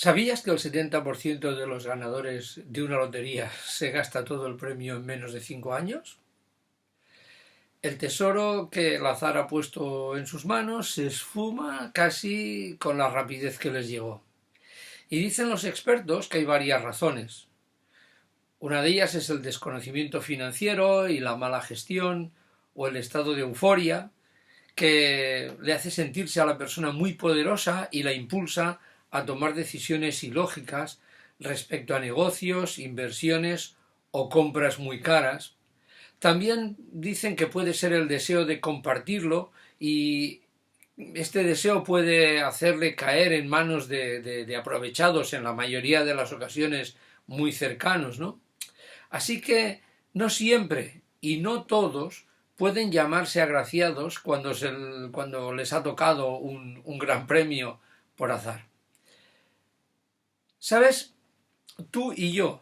¿Sabías que el 70% de los ganadores de una lotería se gasta todo el premio en menos de 5 años? El tesoro que el azar ha puesto en sus manos se esfuma casi con la rapidez que les llegó. Y dicen los expertos que hay varias razones. Una de ellas es el desconocimiento financiero y la mala gestión o el estado de euforia que le hace sentirse a la persona muy poderosa y la impulsa a tomar decisiones ilógicas respecto a negocios, inversiones o compras muy caras. También dicen que puede ser el deseo de compartirlo y este deseo puede hacerle caer en manos de aprovechados, en la mayoría de las ocasiones muy cercanos, ¿no? Así que no siempre y no todos pueden llamarse agraciados cuando les ha tocado un gran premio por azar. ¿Sabes? Tú y yo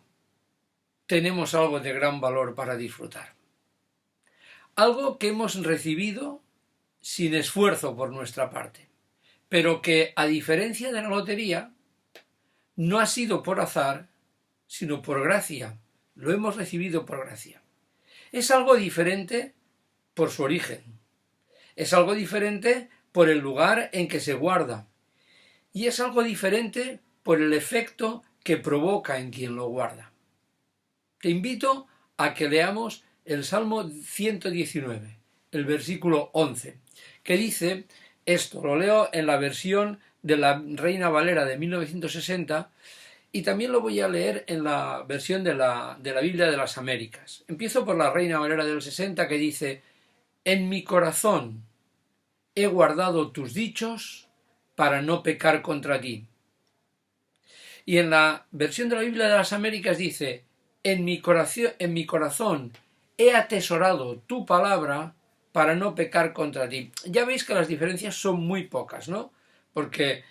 tenemos algo de gran valor para disfrutar. Algo que hemos recibido sin esfuerzo por nuestra parte, pero que, a diferencia de la lotería, no ha sido por azar, sino por gracia. Lo hemos recibido por gracia. Es algo diferente por su origen. Es algo diferente por el lugar en que se guarda. Y es algo diferente por el efecto que provoca en quien lo guarda. Te invito a que leamos el Salmo 119, el versículo 11, que dice esto. Lo leo en la versión de la Reina Valera de 1960 y también lo voy a leer en la versión de la Biblia de las Américas. Empiezo por la Reina Valera del 60, que dice: en mi corazón he guardado tus dichos para no pecar contra ti. Y en la versión de la Biblia de las Américas dice: en mi corazón he atesorado tu palabra para no pecar contra ti. Ya veis que las diferencias son muy pocas, ¿no? Porque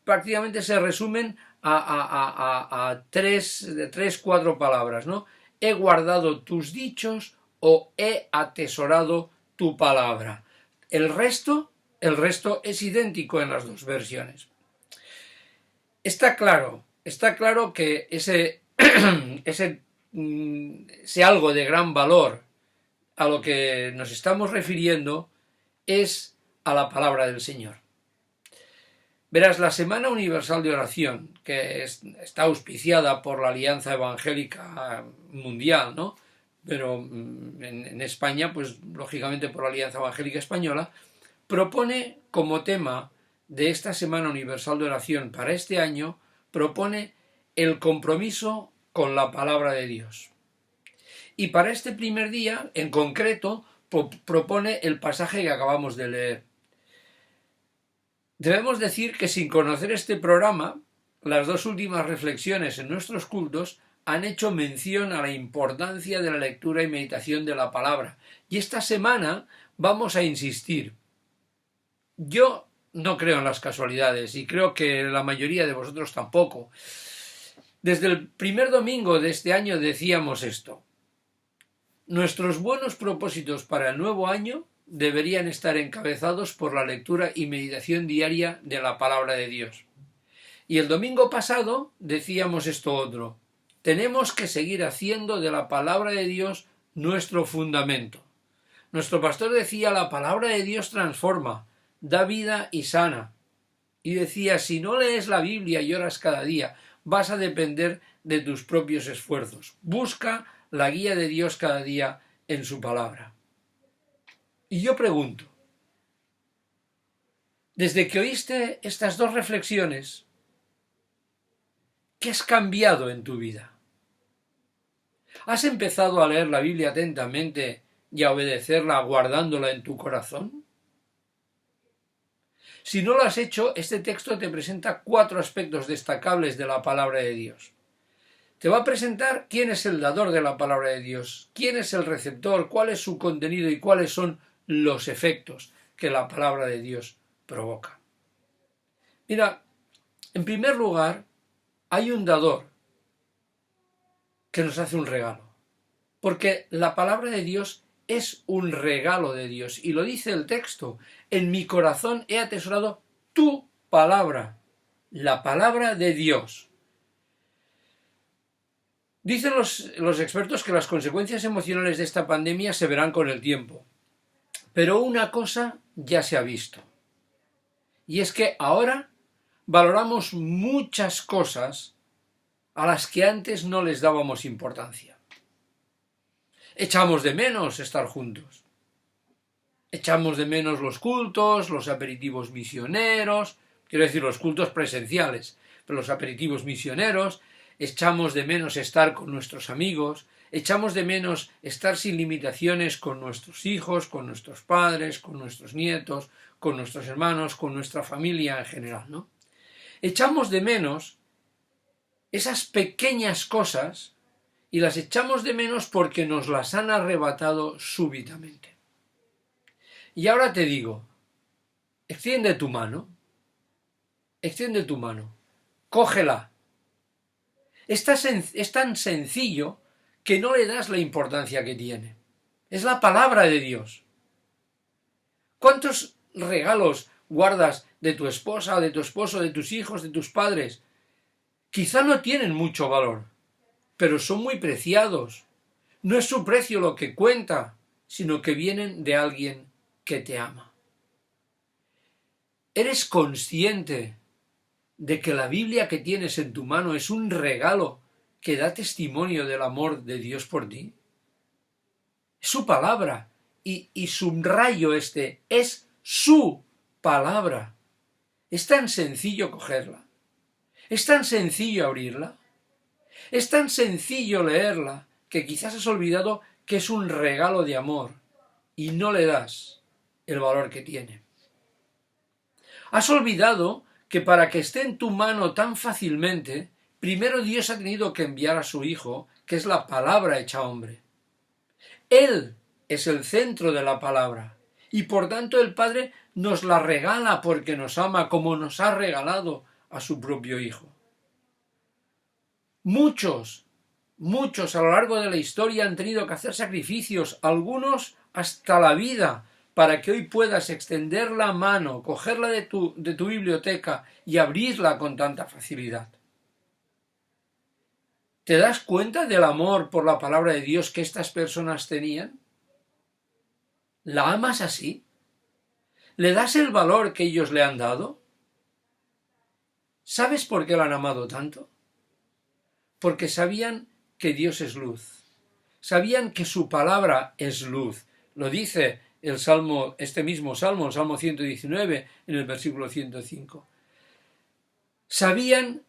prácticamente se resumen a tres, cuatro palabras, ¿no? He guardado tus dichos o he atesorado tu palabra. El resto es idéntico en las dos versiones. Está claro que ese algo de gran valor a lo que nos estamos refiriendo es a la palabra del Señor. Verás, la Semana Universal de Oración, que está auspiciada por la Alianza Evangélica Mundial, ¿no? Pero en España, pues lógicamente por la Alianza Evangélica Española, propone como tema de esta Semana Universal de Oración para este año, propone el compromiso con la palabra de Dios. Y para este primer día, en concreto, propone el pasaje que acabamos de leer. Debemos decir que sin conocer este programa, las dos últimas reflexiones en nuestros cultos han hecho mención a la importancia de la lectura y meditación de la palabra. Y esta semana vamos a insistir. Yo no creo en las casualidades y creo que la mayoría de vosotros tampoco. Desde el primer domingo de este año decíamos esto: nuestros buenos propósitos para el nuevo año deberían estar encabezados por la lectura y meditación diaria de la palabra de Dios. Y el domingo pasado decíamos esto otro: tenemos que seguir haciendo de la palabra de Dios nuestro fundamento. Nuestro pastor decía: la palabra de Dios transforma, da vida y sana. Y decía: si no lees la Biblia y oras cada día, vas a depender de tus propios esfuerzos. Busca la guía de Dios cada día en su palabra. Y yo pregunto, desde que oíste estas dos reflexiones, ¿qué has cambiado en tu vida? ¿Has empezado a leer la Biblia atentamente y a obedecerla guardándola en tu corazón? Si no lo has hecho, este texto te presenta 4 aspectos destacables de la palabra de Dios. Te va a presentar quién es el dador de la palabra de Dios, quién es el receptor, cuál es su contenido y cuáles son los efectos que la palabra de Dios provoca. Mira, en primer lugar, hay un dador que nos hace un regalo, porque la palabra de Dios es un regalo de Dios, y lo dice el texto: en mi corazón he atesorado tu palabra la palabra de Dios. Dicen los expertos que las consecuencias emocionales de esta pandemia se verán con el tiempo. Pero una cosa ya se ha visto. Y es que ahora valoramos muchas cosas a las que antes no les dábamos importancia. Echamos de menos estar juntos. Echamos de menos los cultos, los aperitivos misioneros, quiero decir los cultos presenciales, pero los aperitivos misioneros, echamos de menos estar con nuestros amigos, echamos de menos estar sin limitaciones con nuestros hijos, con nuestros padres, con nuestros nietos, con nuestros hermanos, con nuestra familia en general, ¿no? Echamos de menos esas pequeñas cosas y las echamos de menos porque nos las han arrebatado súbitamente. Y ahora te digo, extiende tu mano, cógela. Es tan sencillo que no le das la importancia que tiene. Es la palabra de Dios. ¿Cuántos regalos guardas de tu esposa, de tu esposo, de tus hijos, de tus padres? Quizá no tienen mucho valor, pero son muy preciados. No es su precio lo que cuenta, sino que vienen de alguien que te ama. ¿Eres consciente de que la Biblia que tienes en tu mano es un regalo que da testimonio del amor de Dios por ti? Es su palabra, y subrayo es su palabra. Es tan sencillo cogerla, es tan sencillo abrirla, es tan sencillo leerla que quizás has olvidado que es un regalo de amor y no le das el valor que tiene. Has olvidado que para que esté en tu mano tan fácilmente, primero Dios ha tenido que enviar a su Hijo, que es la palabra hecha hombre. Él es el centro de la palabra, y por tanto el Padre nos la regala porque nos ama, como nos ha regalado a su propio Hijo. Muchos a lo largo de la historia han tenido que hacer sacrificios, algunos hasta la vida, para que hoy puedas extender la mano, cogerla de tu biblioteca y abrirla con tanta facilidad. ¿Te das cuenta del amor por la palabra de Dios que estas personas tenían? ¿La amas así? ¿Le das el valor que ellos le han dado? ¿Sabes por qué la han amado tanto? Porque sabían que Dios es luz. Sabían que su palabra es luz. Lo dice el Salmo, este mismo Salmo, el Salmo 119, en el versículo 105. Sabían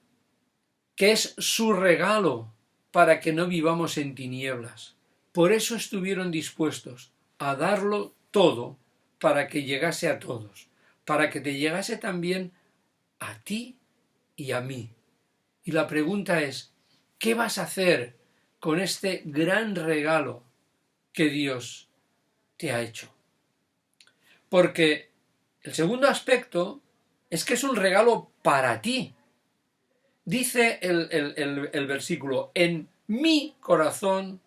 que es su regalo para que no vivamos en tinieblas. Por eso estuvieron dispuestos a darlo todo para que llegase a todos, para que te llegase también a ti y a mí. Y la pregunta es, ¿qué vas a hacer con este gran regalo que Dios te ha hecho? Porque el segundo aspecto es que es un regalo para ti. Dice el versículo, en mi corazón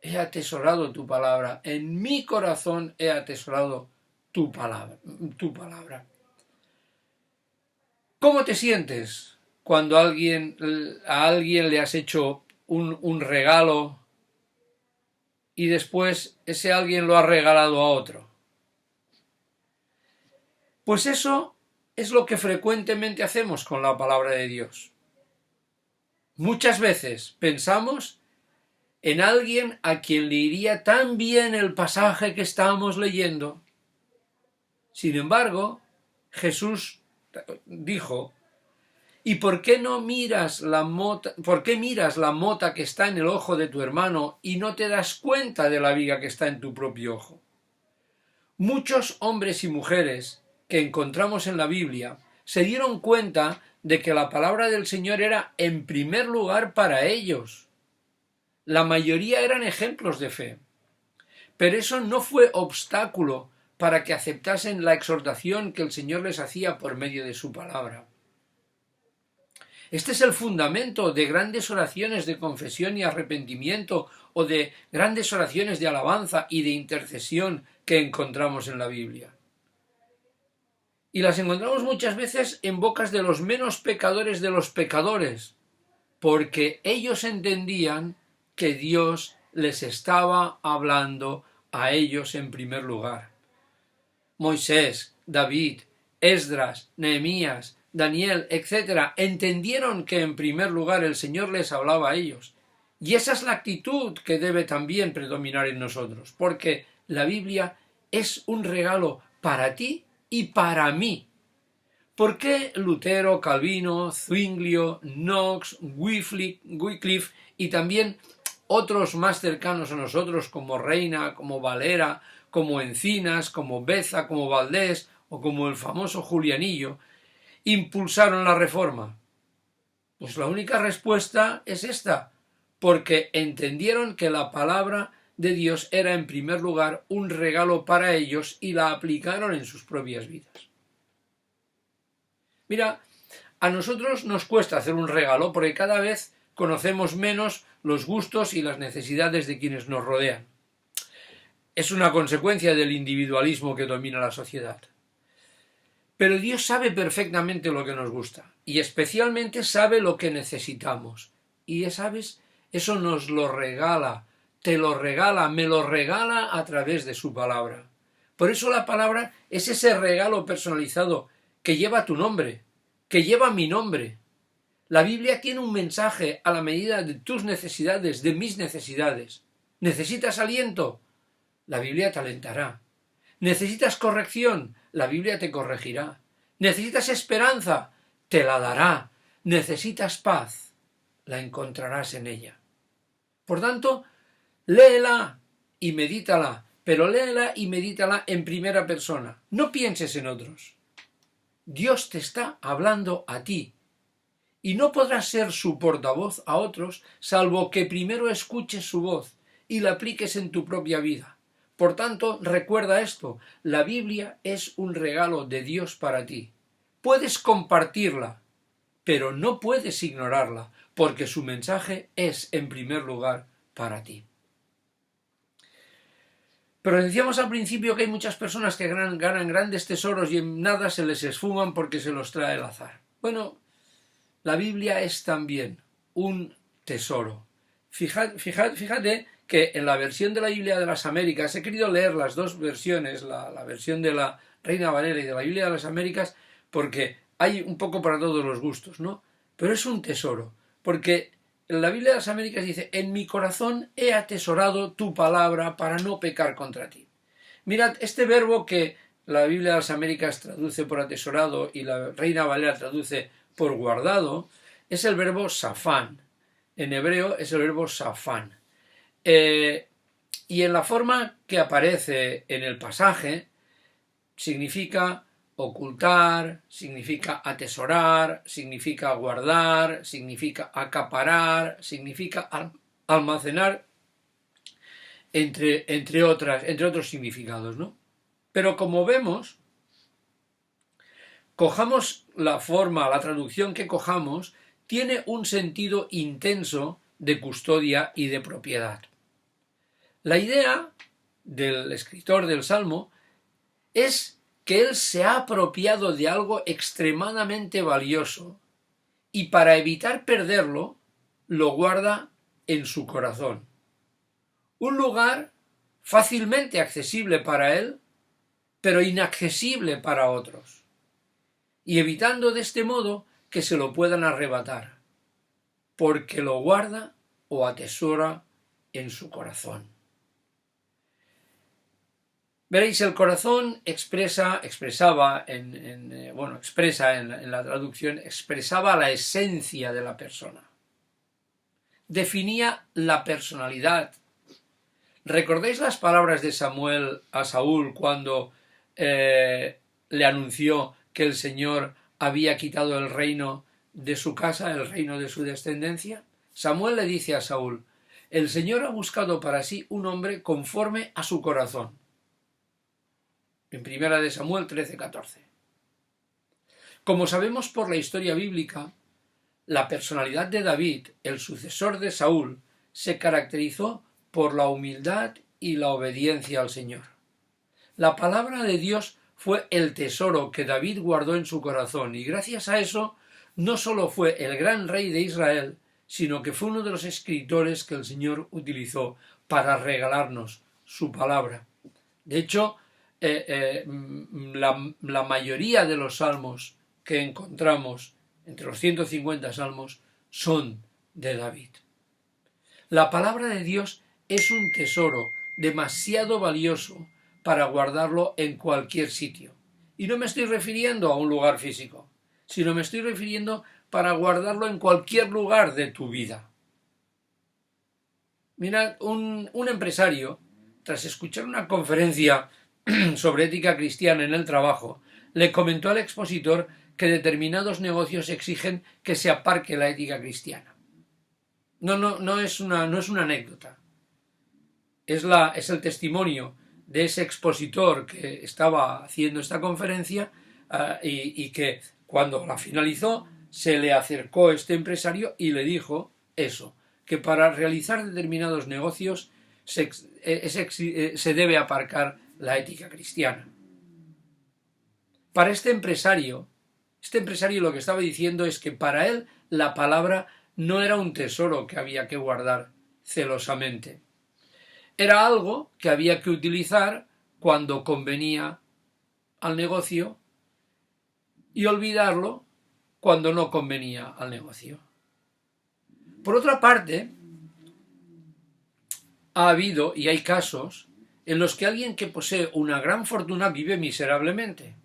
he atesorado tu palabra, en mi corazón he atesorado tu palabra. ¿Cómo te sientes cuando a alguien le has hecho un regalo y después ese alguien lo ha regalado a otro? Pues eso es lo que frecuentemente hacemos con la palabra de Dios. Muchas veces pensamos en alguien a quien le iría tan bien el pasaje que estamos leyendo. Sin embargo, Jesús dijo, ¿y por qué miras la mota que está en el ojo de tu hermano y no te das cuenta de la viga que está en tu propio ojo? Muchos hombres y mujeres que encontramos en la Biblia se dieron cuenta de que la palabra del Señor era en primer lugar para ellos. La mayoría eran ejemplos de fe, pero eso no fue obstáculo para que aceptasen la exhortación que el Señor les hacía por medio de su palabra. Este es el fundamento de grandes oraciones de confesión y arrepentimiento o de grandes oraciones de alabanza y de intercesión que encontramos en la Biblia. Y las encontramos muchas veces en bocas de los menos pecadores de los pecadores, porque ellos entendían que Dios les estaba hablando a ellos en primer lugar. Moisés, David, Esdras, Nehemías, Daniel, etc., entendieron que en primer lugar el Señor les hablaba a ellos. Y esa es la actitud que debe también predominar en nosotros, porque la Biblia es un regalo para ti y para mí. ¿Por qué Lutero, Calvino, Zwinglio, Knox, Wycliffe y también otros más cercanos a nosotros como Reina, como Valera, como Encinas, como Beza, como Valdés o como el famoso Julianillo impulsaron la Reforma? Pues la única respuesta es esta, porque entendieron que la palabra de Dios era en primer lugar un regalo para ellos y la aplicaron en sus propias vidas. Mira, a nosotros nos cuesta hacer un regalo porque cada vez conocemos menos los gustos y las necesidades de quienes nos rodean. Es una consecuencia del individualismo que domina la sociedad. Pero Dios sabe perfectamente lo que nos gusta y especialmente sabe lo que necesitamos. Y ¿sabes? Eso nos lo regala, te lo regala, me lo regala a través de su palabra. Por eso la palabra es ese regalo personalizado que lleva tu nombre, que lleva mi nombre. La Biblia tiene un mensaje a la medida de tus necesidades, de mis necesidades. ¿Necesitas aliento? La Biblia te alentará. ¿Necesitas corrección? La Biblia te corregirá. ¿Necesitas esperanza? Te la dará. ¿Necesitas paz? La encontrarás en ella. Por tanto, léela y medítala, pero léela y medítala en primera persona. No pienses en otros. Dios te está hablando a ti y no podrás ser su portavoz a otros salvo que primero escuches su voz y la apliques en tu propia vida. Por tanto, recuerda esto, la Biblia es un regalo de Dios para ti. Puedes compartirla, pero no puedes ignorarla, porque su mensaje es, en primer lugar, para ti. Pero decíamos al principio que hay muchas personas que ganan grandes tesoros y en nada se les esfuman porque se los trae el azar. Bueno, la Biblia es también un tesoro. Fíjate que en la versión de la Biblia de las Américas, he querido leer las dos versiones, la versión de la Reina Valera y de la Biblia de las Américas, porque hay un poco para todos los gustos, ¿no? Pero es un tesoro, porque en la Biblia de las Américas dice: en mi corazón he atesorado tu palabra para no pecar contra ti. Mirad, este verbo que la Biblia de las Américas traduce por atesorado y la Reina Valera traduce por guardado, es el verbo safán. En hebreo es el verbo safán. Y en la forma que aparece en el pasaje, significa ocultar, significa atesorar, significa guardar, significa acaparar, significa almacenar, entre otros significados, ¿no? Pero como vemos, cojamos la forma, la traducción que cojamos, tiene un sentido intenso de custodia y de propiedad. La idea del escritor del Salmo es que él se ha apropiado de algo extremadamente valioso y para evitar perderlo, lo guarda en su corazón. Un lugar fácilmente accesible para él, pero inaccesible para otros, y evitando de este modo que se lo puedan arrebatar, porque lo guarda o atesora en su corazón. Veréis, el corazón expresa en la traducción, expresaba la esencia de la persona. Definía la personalidad. ¿Recordáis las palabras de Samuel a Saúl cuando le anunció que el Señor había quitado el reino de su casa, el reino de su descendencia? Samuel le dice a Saúl: el Señor ha buscado para sí un hombre conforme a su corazón. En 1 Samuel 13:14. Como sabemos por la historia bíblica, la personalidad de David, el sucesor de Saúl, se caracterizó por la humildad y la obediencia al Señor. La palabra de Dios fue el tesoro que David guardó en su corazón, y gracias a eso no solo fue el gran rey de Israel, sino que fue uno de los escritores que el Señor utilizó para regalarnos su palabra. De hecho, la mayoría de los salmos que encontramos, entre los 150 salmos, son de David. La palabra de Dios es un tesoro demasiado valioso para guardarlo en cualquier sitio. Y no me estoy refiriendo a un lugar físico, sino me estoy refiriendo para guardarlo en cualquier lugar de tu vida. Mirad, un empresario, tras escuchar una conferencia sobre ética cristiana en el trabajo, le comentó al expositor que determinados negocios exigen que se aparque la ética cristiana. No es una anécdota. Es el testimonio de ese expositor que estaba haciendo esta conferencia y que cuando la finalizó se le acercó este empresario y le dijo eso, que para realizar determinados negocios se debe aparcar la ética cristiana. Para este empresario lo que estaba diciendo es que para él la palabra no era un tesoro que había que guardar celosamente. Era algo que había que utilizar cuando convenía al negocio y olvidarlo cuando no convenía al negocio. Por otra parte, ha habido y hay casos en los que alguien que posee una gran fortuna vive miserablemente.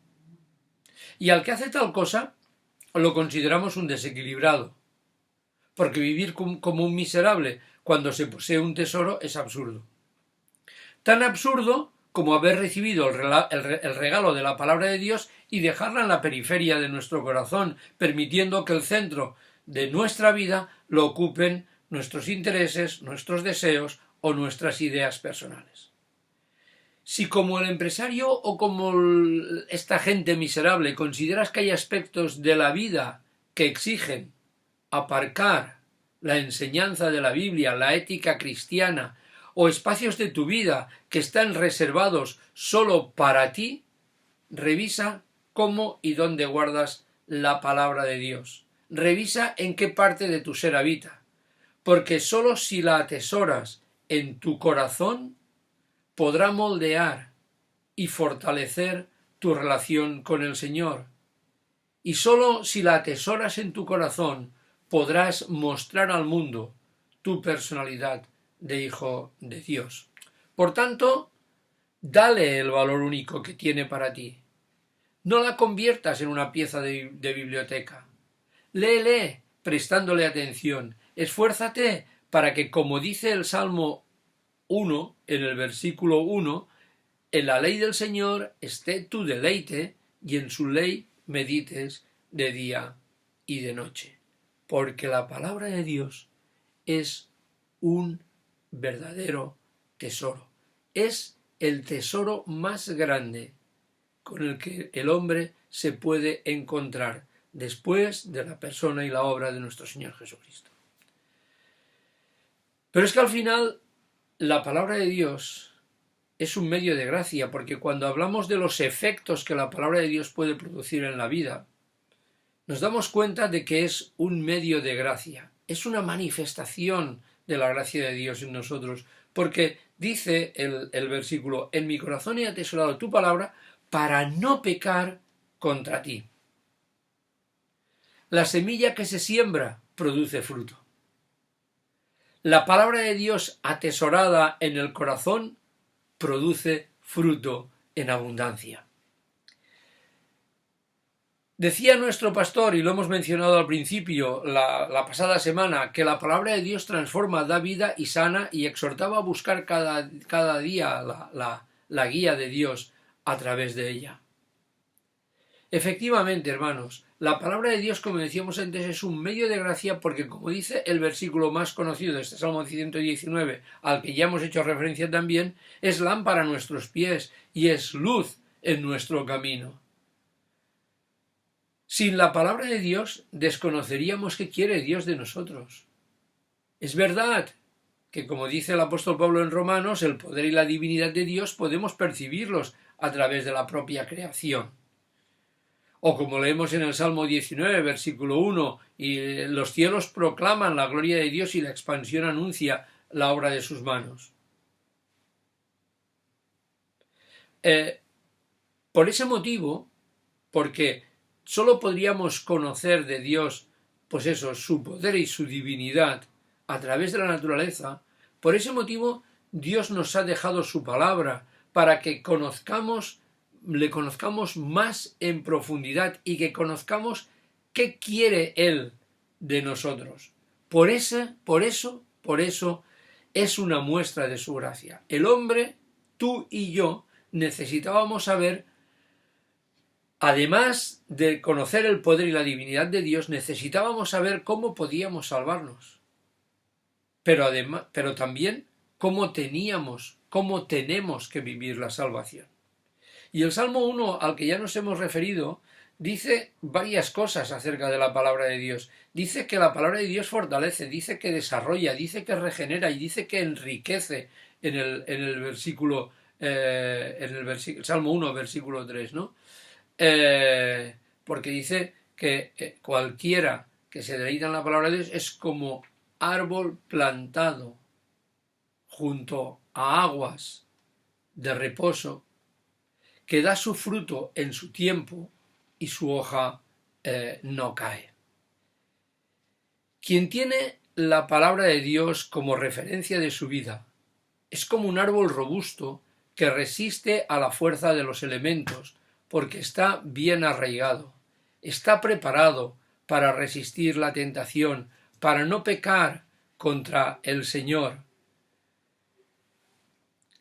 Y al que hace tal cosa lo consideramos un desequilibrado, porque vivir como un miserable cuando se posee un tesoro es absurdo. Tan absurdo como haber recibido el regalo de la palabra de Dios y dejarla en la periferia de nuestro corazón, permitiendo que el centro de nuestra vida lo ocupen nuestros intereses, nuestros deseos o nuestras ideas personales. Si como el empresario o como esta gente miserable consideras que hay aspectos de la vida que exigen aparcar la enseñanza de la Biblia, la ética cristiana, o espacios de tu vida que están reservados solo para ti, revisa cómo y dónde guardas la palabra de Dios. Revisa en qué parte de tu ser habita, porque solo si la atesoras en tu corazón podrá moldear y fortalecer tu relación con el Señor. Y solo si la atesoras en tu corazón podrás mostrar al mundo tu personalidad de hijo de Dios. Por tanto, dale el valor único que tiene para ti. No la conviertas en una pieza de biblioteca. Léele prestándole atención. Esfuérzate para que, como dice el Salmo 1, en el versículo 1, en la ley del Señor esté tu deleite y en su ley medites de día y de noche. Porque la palabra de Dios es un verdadero tesoro. Es el tesoro más grande con el que el hombre se puede encontrar después de la persona y la obra de nuestro Señor Jesucristo. Pero es que al final la palabra de Dios es un medio de gracia, porque cuando hablamos de los efectos que la palabra de Dios puede producir en la vida, nos damos cuenta de que es un medio de gracia, es una manifestación de la gracia de Dios en nosotros, porque dice el versículo: en mi corazón he atesorado tu palabra para no pecar contra ti. La semilla que se siembra produce fruto. La palabra de Dios atesorada en el corazón produce fruto en abundancia. Decía nuestro pastor, y lo hemos mencionado al principio la pasada semana, que la palabra de Dios transforma, da vida y sana, y exhortaba a buscar cada día la guía de Dios a través de ella. Efectivamente, hermanos, la palabra de Dios, como decíamos antes, es un medio de gracia porque, como dice el versículo más conocido de este Salmo 119, al que ya hemos hecho referencia también, es lámpara a nuestros pies y es luz en nuestro camino. Sin la palabra de Dios desconoceríamos qué quiere Dios de nosotros. Es verdad que, como dice el apóstol Pablo en Romanos, el poder y la divinidad de Dios podemos percibirlos a través de la propia creación. O como leemos en el Salmo 19, versículo 1, y los cielos proclaman la gloria de Dios y la expansión anuncia la obra de sus manos. Por ese motivo, porque solo podríamos conocer de Dios, pues eso, su poder y su divinidad a través de la naturaleza, por ese motivo Dios nos ha dejado su palabra para que le conozcamos más en profundidad y que conozcamos qué quiere Él de nosotros. Por eso es una muestra de su gracia. El hombre, tú y yo, necesitábamos saber, además de conocer el poder y la divinidad de Dios, necesitábamos saber cómo podíamos salvarnos. Pero también cómo tenemos que vivir la salvación. Y el Salmo 1, al que ya nos hemos referido, dice varias cosas acerca de la palabra de Dios. Dice que la palabra de Dios fortalece, dice que desarrolla, dice que regenera y dice que enriquece en el versículo, Salmo 1, versículo 3, ¿no? Porque dice que cualquiera que se deleita en la palabra de Dios es como árbol plantado junto a aguas de reposo, que da su fruto en su tiempo y su hoja no cae. Quien tiene la palabra de Dios como referencia de su vida es como un árbol robusto que resiste a la fuerza de los elementos porque está bien arraigado, está preparado para resistir la tentación, para no pecar contra el Señor.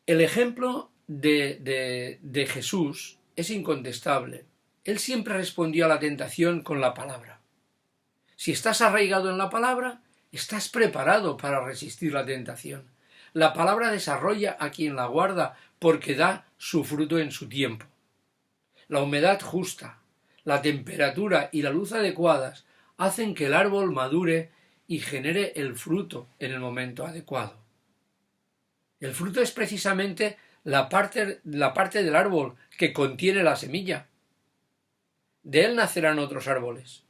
El ejemplo de Jesús es incontestable. Él siempre respondió a la tentación con la palabra. Si estás arraigado en la palabra, estás preparado para resistir la tentación. La palabra desarrolla a quien la guarda porque da su fruto en su tiempo. La humedad justa, la temperatura y la luz adecuadas hacen que el árbol madure y genere el fruto en el momento adecuado. El fruto es precisamente la parte del árbol que contiene la semilla. De él nacerán otros árboles.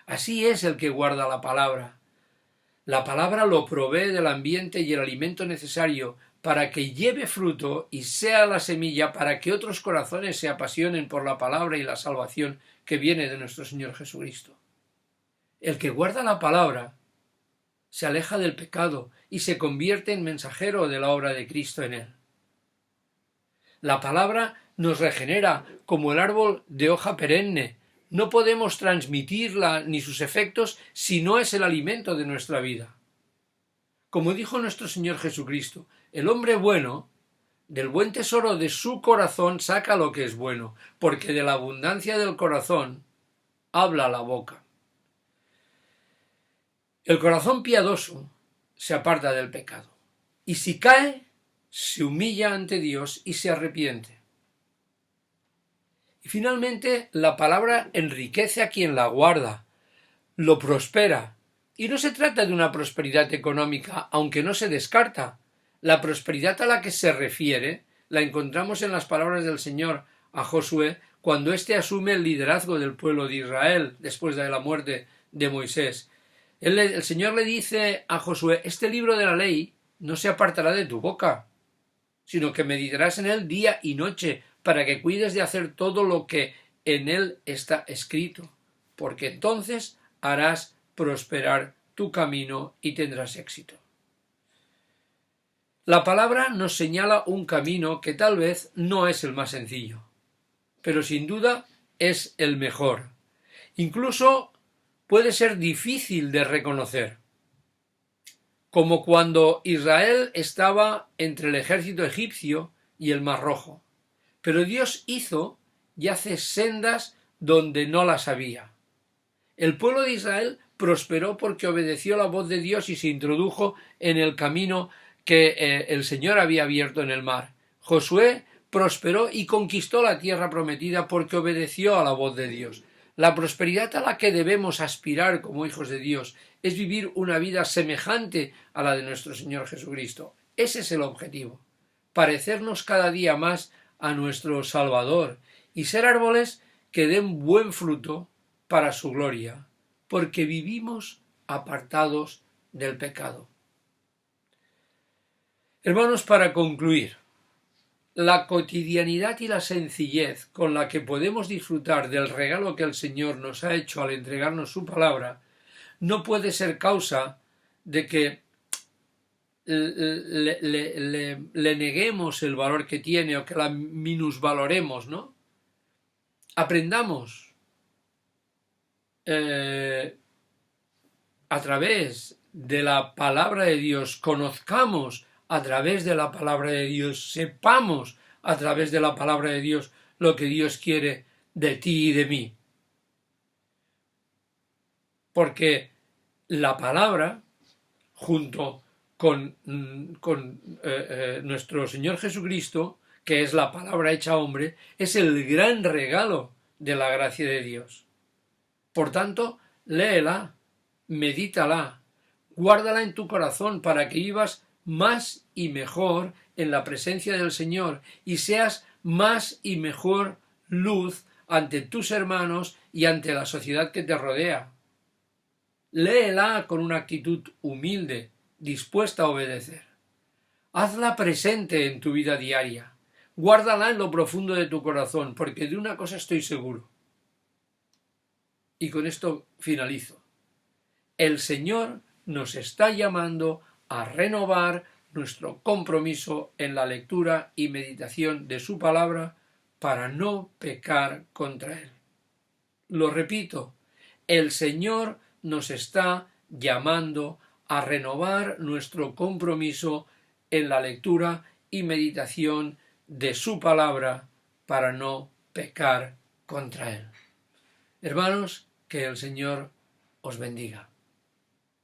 Así es el que guarda la palabra. La palabra lo provee del ambiente y el alimento necesario para que lleve fruto y sea la semilla para que otros corazones se apasionen por la palabra y la salvación que viene de nuestro Señor Jesucristo. El que guarda la palabra se aleja del pecado y se convierte en mensajero de la obra de Cristo en él. La palabra nos regenera como el árbol de hoja perenne. No podemos transmitirla ni sus efectos si no es el alimento de nuestra vida. Como dijo nuestro Señor Jesucristo, el hombre bueno, del buen tesoro de su corazón saca lo que es bueno, porque de la abundancia del corazón habla la boca. El corazón piadoso se aparta del pecado, y si cae, se humilla ante Dios y se arrepiente. Y finalmente, la palabra enriquece a quien la guarda, lo prospera. Y no se trata de una prosperidad económica, aunque no se descarta. La prosperidad a la que se refiere la encontramos en las palabras del Señor a Josué cuando éste asume el liderazgo del pueblo de Israel después de la muerte de Moisés. El Señor le dice a Josué: este libro de la ley no se apartará de tu boca, sino que meditarás en él día y noche, para que cuides de hacer todo lo que en él está escrito, porque entonces harás prosperar tu camino y tendrás éxito. La palabra nos señala un camino que tal vez no es el más sencillo, pero sin duda es el mejor. Incluso puede ser difícil de reconocer, como cuando Israel estaba entre el ejército egipcio y el Mar Rojo. Pero Dios hizo y hace sendas donde no las había. El pueblo de Israel prosperó porque obedeció la voz de Dios y se introdujo en el camino que el Señor había abierto en el mar. Josué prosperó y conquistó la tierra prometida porque obedeció a la voz de Dios. La prosperidad a la que debemos aspirar como hijos de Dios es vivir una vida semejante a la de nuestro Señor Jesucristo. Ese es el objetivo, parecernos cada día más a nuestro Salvador y ser árboles que den buen fruto para su gloria, porque vivimos apartados del pecado. Hermanos, para concluir, la cotidianidad y la sencillez con la que podemos disfrutar del regalo que el Señor nos ha hecho al entregarnos su palabra no puede ser causa de que le neguemos el valor que tiene o que la minusvaloremos, ¿no? Aprendamos a través de la palabra de Dios, conozcamos a través de la palabra de Dios, sepamos a través de la palabra de Dios lo que Dios quiere de ti y de mí. Porque la palabra, junto con nuestro Señor Jesucristo, que es la palabra hecha hombre, es el gran regalo de la gracia de Dios. Por tanto, léela, medítala, guárdala en tu corazón para que vivas más y mejor en la presencia del Señor y seas más y mejor luz ante tus hermanos y ante la sociedad que te rodea. Léela con una actitud humilde, dispuesta a obedecer. Hazla presente en tu vida diaria. Guárdala en lo profundo de tu corazón, porque de una cosa estoy seguro. Y con esto finalizo. El Señor nos está llamando a renovar nuestro compromiso en la lectura y meditación de su palabra para no pecar contra Él. Lo repito, el Señor nos está llamando a renovar nuestro compromiso en la lectura y meditación de su palabra para no pecar contra Él. Hermanos, que el Señor os bendiga.